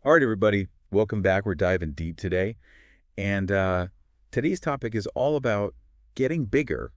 All right, everybody, welcome back. We're diving deep today. And today's topic is all about getting bigger,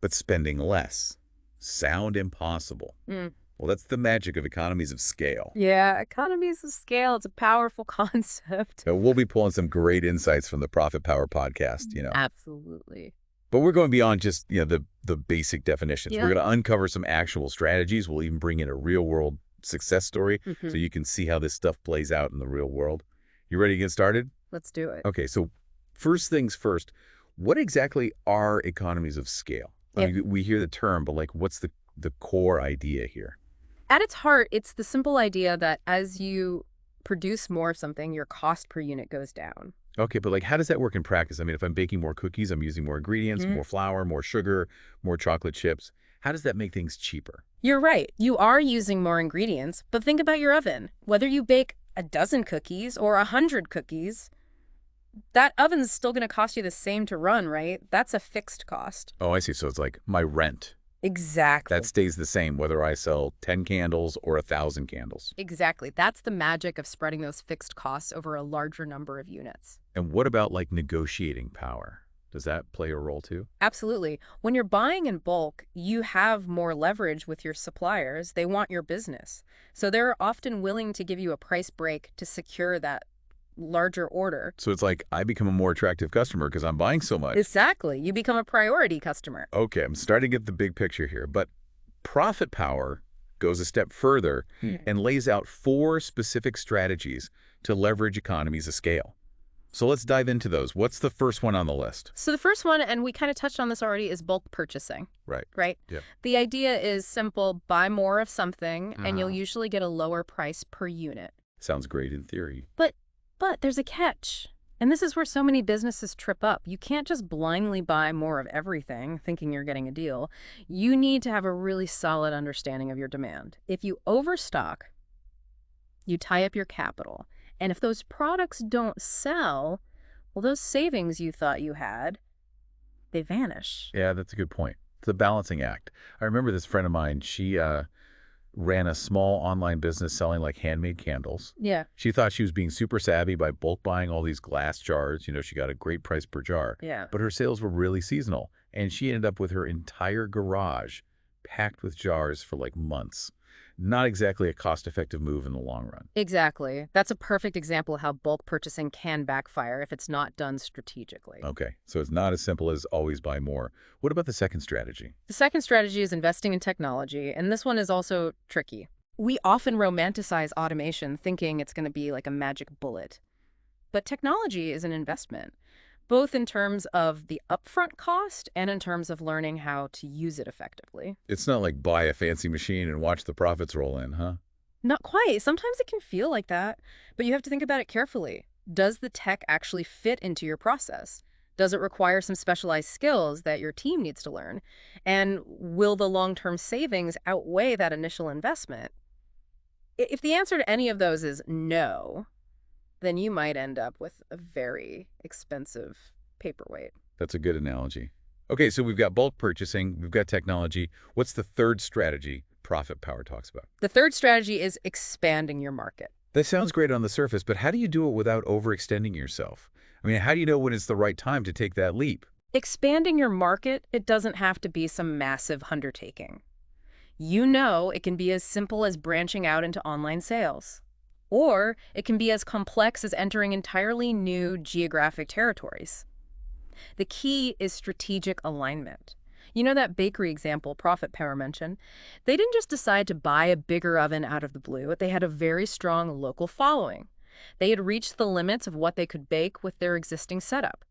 but spending less. Sound impossible. Mm. Well, that's the magic of economies of scale. Yeah, economies of scale, it's a powerful concept. So we'll be pulling some great insights from the Profit Power podcast. Absolutely. But we're going beyond just, the basic definitions. We're Yeah. going to uncover some actual strategies. We'll even bring in a real-world success story so Hmm. you can see how this stuff plays out in the real world. You ready to get started? Let's do it. Okay, so first things first, what exactly are economies of scale? I Yeah. mean, we hear the term, but what's the core idea here? At its heart, it's the simple idea that as you produce more of something, your cost per unit goes down. Okay, but how does that work in practice? I mean, if I'm baking more cookies, I'm using more ingredients, Mhm. more flour, more sugar, more chocolate chips. How does that make things cheaper? You're right. You are using more ingredients, but think about your oven. Whether you bake a dozen cookies or 100 cookies, that oven's still going to cost you the same to run, right? That's a fixed cost. Oh, I see. So it's like my rent. That Exactly. stays the same whether I sell 10 candles or 1,000 candles. Exactly. That's the magic of spreading those fixed costs over a larger number of units. And what about negotiating power? Does that play a role too? Absolutely. When you're buying in bulk, you have more leverage with your suppliers. They want your business. So they're often willing to give you a price break to secure that larger order. So it's like I become a more attractive customer because I'm buying so much. Exactly. You become a priority customer. Okay, I'm starting to get the big picture here, but Profit Power goes a step further and lays out 4 specific strategies to leverage economies of scale. So let's dive into those. What's the first one on the list? So the first one, and we kind of touched on this already, is bulk purchasing, Right. right? Yep. The idea is simple: buy more of something, and you'll usually get a lower price per unit. Sounds great in theory. But there's a catch. And this is where so many businesses trip up. You can't just blindly buy more of everything thinking you're getting a deal. You need to have a really solid understanding of your demand. If you overstock, you tie up your capital. And if those products don't sell, well, those savings you thought you had, they vanish. Yeah, that's a good point. It's a balancing act. I remember this friend of mine, she ran a small online business selling handmade candles. Yeah, She thought she was being super savvy by bulk buying all these glass jars. She got a great price per jar. yeah. But her sales were really seasonal, and she ended up with her entire garage packed with jars for months. Not exactly a cost-effective move in the long run. Exactly. That's a perfect example of how bulk purchasing can backfire if it's not done strategically. Okay, so it's not as simple as always buy more. What about the second strategy? The second strategy is investing in technology, and this one is also tricky. We often romanticize automation thinking it's going to be like a magic bullet. But technology is an investment, both in terms of the upfront cost and in terms of learning how to use it effectively. It's not like buy a fancy machine and watch the profits roll in, huh? Not quite. Sometimes it can feel like that, but you have to think about it carefully. Does the tech actually fit into your process? Does it require some specialized skills that your team needs to learn? And will the long-term savings outweigh that initial investment? If the answer to any of those is no, then you might end up with a very expensive paperweight. That's a good analogy. Okay, so we've got bulk purchasing, we've got technology. What's the third strategy Profit Power talks about? The third strategy is expanding your market. That sounds great on the surface, but how do you do it without overextending yourself? I mean, how do you know when it's the right time to take that leap? Expanding your market, it doesn't have to be some massive undertaking. You know, it can be as simple as branching out into online sales. Or it can be as complex as entering entirely new geographic territories. The key is strategic alignment. You know that bakery example Profit Power mentioned? They didn't just decide to buy a bigger oven out of the blue. They had a very strong local following. They had reached the limits of what they could bake with their existing setup.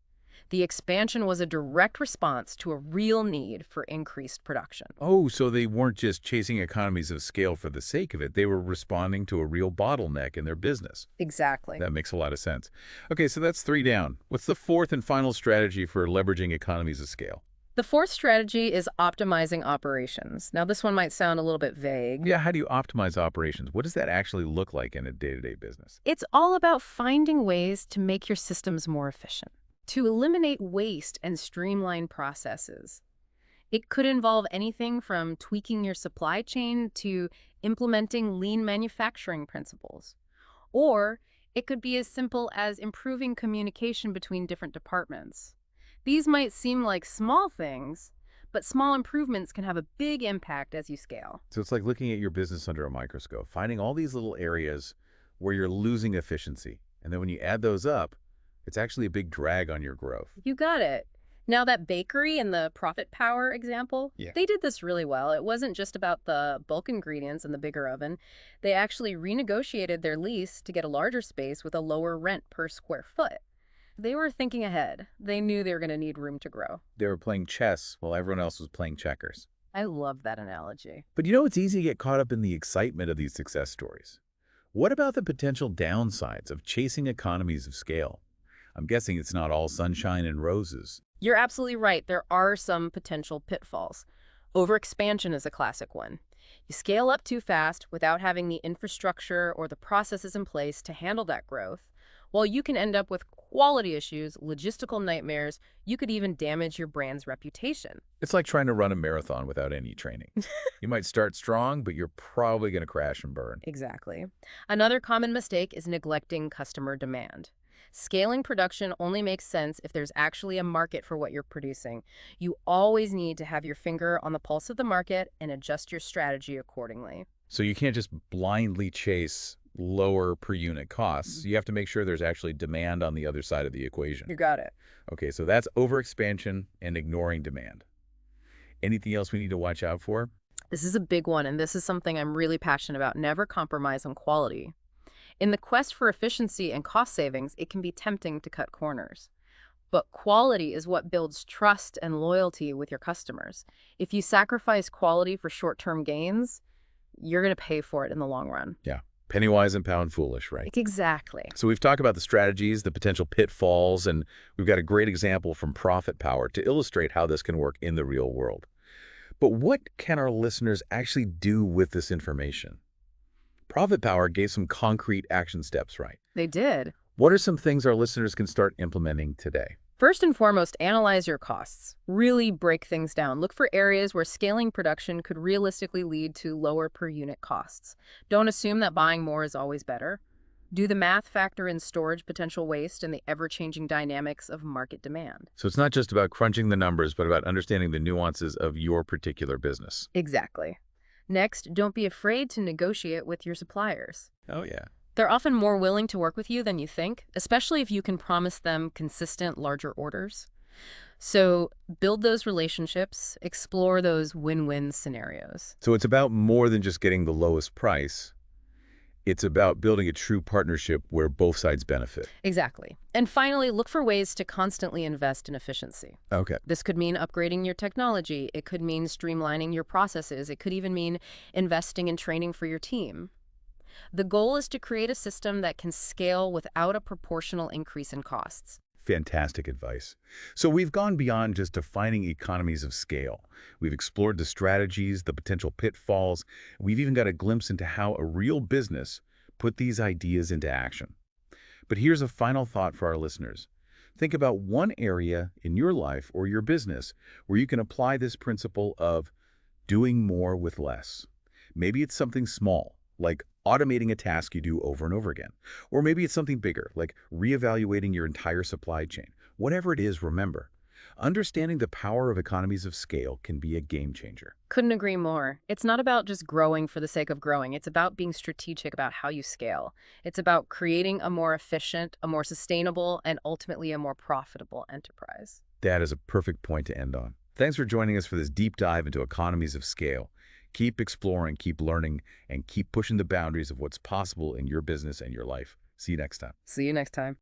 The expansion was a direct response to a real need for increased production. Oh, so they weren't just chasing economies of scale for the sake of it. They were responding to a real bottleneck in their business. Exactly. That makes a lot of sense. Okay, so that's 3 down. What's the fourth and final strategy for leveraging economies of scale? The fourth strategy is optimizing operations. Now, this one might sound a little bit vague. Yeah, how do you optimize operations? What does that actually look like in a day-to-day business? It's all about finding ways to make your systems more efficient, to eliminate waste and streamline processes. It could involve anything from tweaking your supply chain to implementing lean manufacturing principles. Or It could be as simple as improving communication between different departments. These might seem like small things, but small improvements can have a big impact as you scale. So it's like looking at your business under a microscope, finding all these little areas where you're losing efficiency. And then when you add those up, it's actually a big drag on your growth. You got it. Now, that bakery and the profit power example, Yeah. they did this really well. It wasn't just about the bulk ingredients and the bigger oven. They actually renegotiated their lease to get a larger space with a lower rent per square foot. They were thinking ahead. They knew they were going to need room to grow. They were playing chess while everyone else was playing checkers. I love that analogy. But you know, it's easy to get caught up in the excitement of these success stories. What about the potential downsides of chasing economies of scale? I'm guessing it's not all sunshine and roses. You're absolutely right. There are some potential pitfalls. Overexpansion is a classic one. You scale up too fast without having the infrastructure or the processes in place to handle that growth. While you can end up with quality issues, logistical nightmares, you could even damage your brand's reputation. It's like trying to run a marathon without any training. You might start strong, but you're probably going to crash and burn. Exactly. Another common mistake is neglecting customer demand. Scaling production only makes sense if there's actually a market for what you're producing. You always need to have your finger on the pulse of the market and adjust your strategy accordingly. So you can't just blindly chase lower per unit costs. You have to make sure there's actually demand on the other side of the equation. You got it. Okay, so that's overexpansion and ignoring demand. Anything else we need to watch out for? This is a big one, and this is something I'm really passionate about. Never compromise on quality. In the quest for efficiency and cost savings, it can be tempting to cut corners. But quality is what builds trust and loyalty with your customers. If you sacrifice quality for short-term gains, you're going to pay for it in the long run. Yeah, penny wise and pound foolish, right? Exactly. So we've talked about the strategies, the potential pitfalls, and we've got a great example from Profit Power to illustrate how this can work in the real world. But what can our listeners actually do with this information? Profit Power gave some concrete action steps, right? They did. What are some things our listeners can start implementing today? First and foremost, analyze your costs. Really break things down. Look for areas where scaling production could realistically lead to lower per unit costs. Don't assume that buying more is always better. Do the math, factor in storage potential waste and the ever-changing dynamics of market demand. So it's not just about crunching the numbers, but about understanding the nuances of your particular business. Exactly. Next, don't be afraid to negotiate with your suppliers. Oh, yeah. They're often more willing to work with you than you think, especially if you can promise them consistent, larger orders. So build those relationships, explore those win-win scenarios. So it's about more than just getting the lowest price. It's about building a true partnership where both sides benefit. Exactly. And finally, look for ways to constantly invest in efficiency. Okay. This could mean upgrading your technology. It could mean streamlining your processes. It could even mean investing in training for your team. The goal is to create a system that can scale without a proportional increase in costs. Fantastic advice. So we've gone beyond just defining economies of scale. We've explored the strategies, the potential pitfalls. We've even got a glimpse into how a real business put these ideas into action. But here's a final thought for our listeners. Think about one area in your life or your business where you can apply this principle of doing more with less. Maybe it's something small, like automating a task you do over and over again. Or maybe it's something bigger, like reevaluating your entire supply chain. Whatever it is, remember, understanding the power of economies of scale can be a game changer. Couldn't agree more. It's not about just growing for the sake of growing. It's about being strategic about how you scale. It's about creating a more efficient, a more sustainable, and ultimately a more profitable enterprise. That is a perfect point to end on. Thanks for joining us for this deep dive into economies of scale. Keep exploring, keep learning, and keep pushing the boundaries of what's possible in your business and your life. See you next time. See you next time.